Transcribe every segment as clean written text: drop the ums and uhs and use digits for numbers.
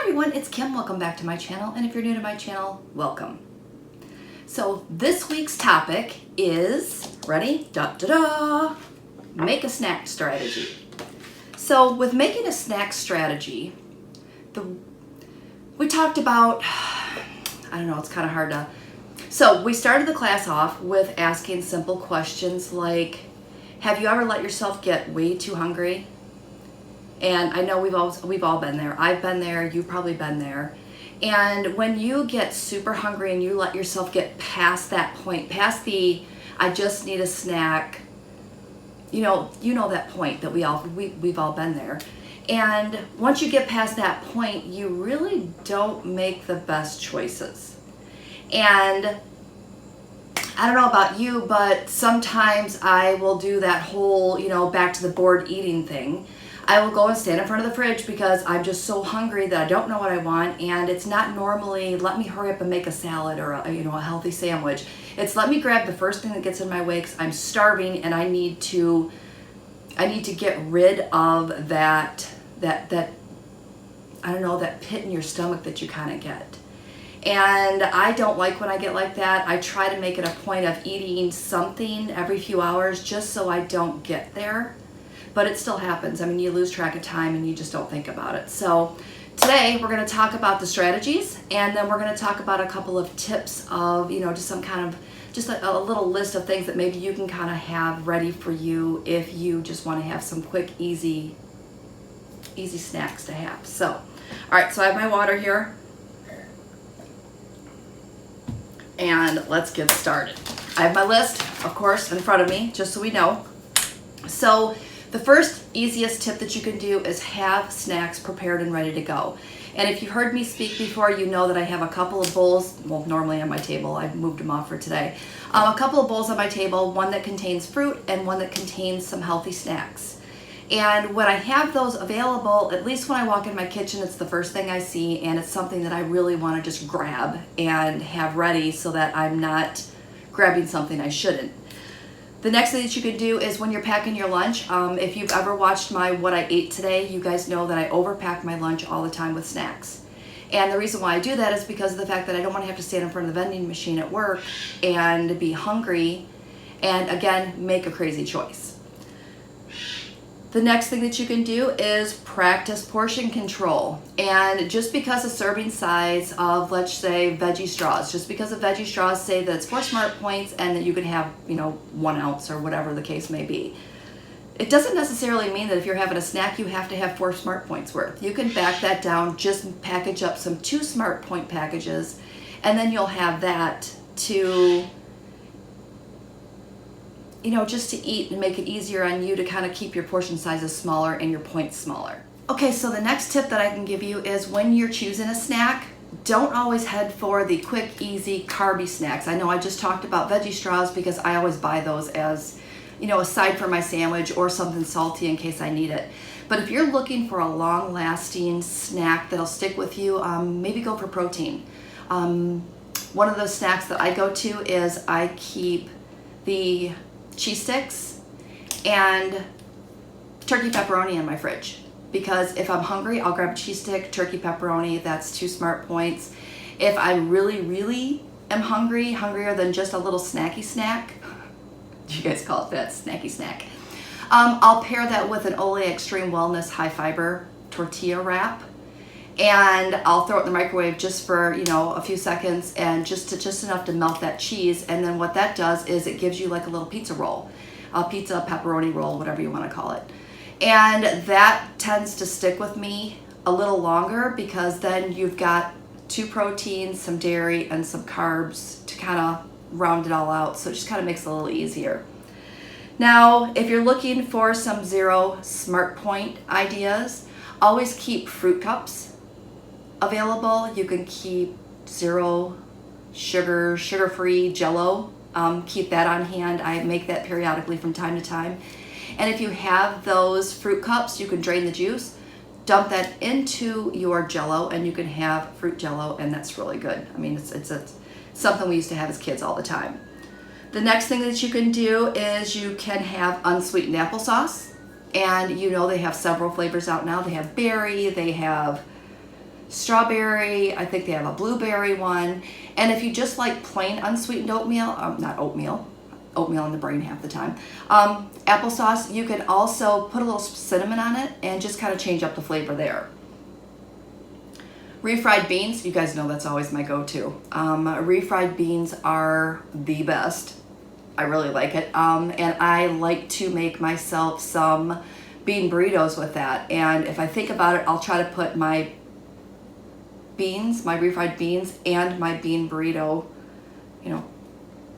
everyone, it's Kim. Welcome back to my channel, and if you're new to my channel, welcome. So this week's topic is, ready? Make a snack strategy. So with making a snack strategy, we talked about, I don't know, it's kind of hard to, so we started the class off with asking simple questions like, have you ever let yourself get way too hungry? And I know we've all been there. I've been there, you've probably been there. And when you get super hungry and you let yourself get past that point, past the I just need a snack, you know that point that we've all been there. And once you get past that point, you really don't make the best choices. And I don't know about you, but sometimes I will do that whole, back to the bored eating thing. I will go and stand in front of the fridge because I'm just so hungry that I don't know what I want, and it's not normally let me hurry up and make a salad or a healthy sandwich. It's let me grab the first thing that gets in my way because I'm starving and I need to get rid of that I don't know, that pit in your stomach that you kind of get. And I don't like when I get like that. I try to make it a point of eating something every few hours just so I don't get there. But it still happens. I mean, you lose track of time and you just don't think about it. So today we're going to talk about the strategies, and then we're going to talk about a couple of tips of, just some kind of, just a little list of things that maybe you can kind of have ready for you if you just want to have some quick, easy snacks to have. So, all right, so I have my water here. And let's get started. I have my list, of course, in front of me, just so we know. So the first easiest tip that you can do is have snacks prepared and ready to go. And if you've heard me speak before, you know that I have a couple of bowls, well, normally on my table, I've moved them off for today. A couple of bowls on my table, one that contains fruit and one that contains some healthy snacks. And when I have those available, at least when I walk in my kitchen, it's the first thing I see, and it's something that I really want to just grab and have ready so that I'm not grabbing something I shouldn't. The next thing that you could do is when you're packing your lunch, if you've ever watched my What I Ate Today, you guys know that I overpack my lunch all the time with snacks. And the reason why I do that is because of the fact that I don't want to have to stand in front of the vending machine at work and be hungry and, again, make a crazy choice. The next thing that you can do is practice portion control. And just because a serving size of, let's say, veggie straws, just because the veggie straws say that it's 4 SmartPoints and that you can have, 1 ounce or whatever the case may be, it doesn't necessarily mean that if you're having a snack, you have to have 4 SmartPoints worth. You can back that down, just package up some 2 SmartPoint packages, and then you'll have that to just to eat and make it easier on you to kind of keep your portion sizes smaller and your points smaller. Okay, so the next tip that I can give you is when you're choosing a snack, don't always head for the quick, easy, carby snacks. I know I just talked about veggie straws because I always buy those as, a side for my sandwich or something salty in case I need it. But if you're looking for a long-lasting snack that'll stick with you, maybe go for protein. One of those snacks that I go to is I keep the cheese sticks and turkey pepperoni in my fridge, because if I'm hungry, I'll grab a cheese stick, turkey pepperoni, that's 2 SmartPoints. If I really am hungrier than just a little snacky snack, you guys call it that, snacky snack, I'll pair that with an Ole Extreme Wellness high fiber tortilla wrap, and I'll throw it in the microwave just for a few seconds, and just enough to melt that cheese. And then what that does is it gives you like a little pizza roll, a pizza pepperoni roll, whatever you want to call it. And that tends to stick with me a little longer because then you've got 2 proteins, some dairy, and some carbs to kind of round it all out. So it just kind of makes it a little easier. Now, if you're looking for some 0 SmartPoint ideas, always keep fruit cups available. You can keep 0 sugar-free Jell-O. Keep that on hand. I make that periodically from time to time. And if you have those fruit cups, you can drain the juice, dump that into your Jell-O, and you can have fruit Jell-O, and that's really good. I mean, it's something we used to have as kids all the time. The next thing that you can do is you can have unsweetened applesauce. And they have several flavors out now. They have berry, they have strawberry, I think they have a blueberry one. And if you just like plain unsweetened oatmeal, not oatmeal in the brain half the time, applesauce, you can also put a little cinnamon on it and just kind of change up the flavor there. Refried beans, you guys know that's always my go-to. Refried beans are the best. I really like it. And I like to make myself some bean burritos with that. And if I think about it, I'll try to put my beans, my refried beans, and my bean burrito,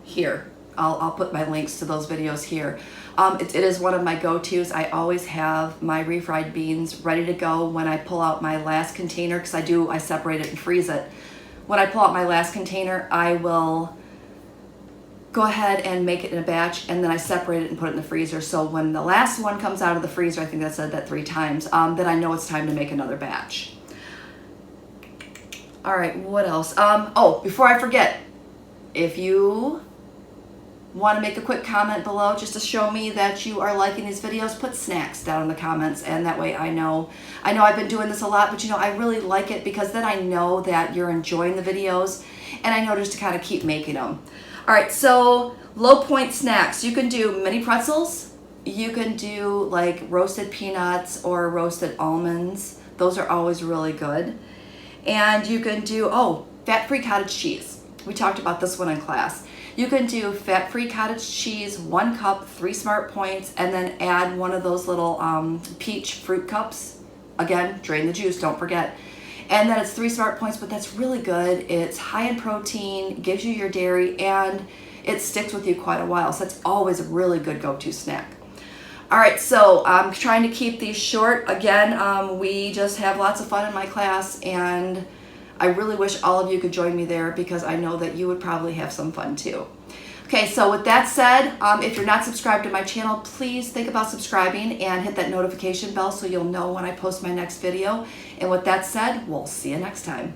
here. I'll put my links to those videos here. It is one of my go-tos. I always have my refried beans ready to go when I pull out my last container, because I separate it and freeze it. When I pull out my last container, I will go ahead and make it in a batch, and then I separate it and put it in the freezer. So when the last one comes out of the freezer, I think I said that 3 times, then I know it's time to make another batch. All right, what else? Oh, before I forget, if you want to make a quick comment below just to show me that you are liking these videos, put snacks down in the comments, and that way I know I've been doing this a lot, but I really like it, because then I know that you're enjoying the videos, and I know just to kind of keep making them. All right, so low point snacks. You can do mini pretzels. You can do like roasted peanuts or roasted almonds. Those are always really good. And you can do, fat-free cottage cheese. We talked about this one in class. You can do fat-free cottage cheese, 1 cup, 3 SmartPoints, and then add one of those little peach fruit cups. Again, drain the juice, don't forget. And then it's 3 SmartPoints, but that's really good. It's high in protein, gives you your dairy, and it sticks with you quite a while. So that's always a really good go-to snack. All right, so I'm trying to keep these short. Again, we just have lots of fun in my class, and I really wish all of you could join me there, because I know that you would probably have some fun too. Okay, so with that said, if you're not subscribed to my channel, please think about subscribing and hit that notification bell so you'll know when I post my next video. And with that said, we'll see you next time.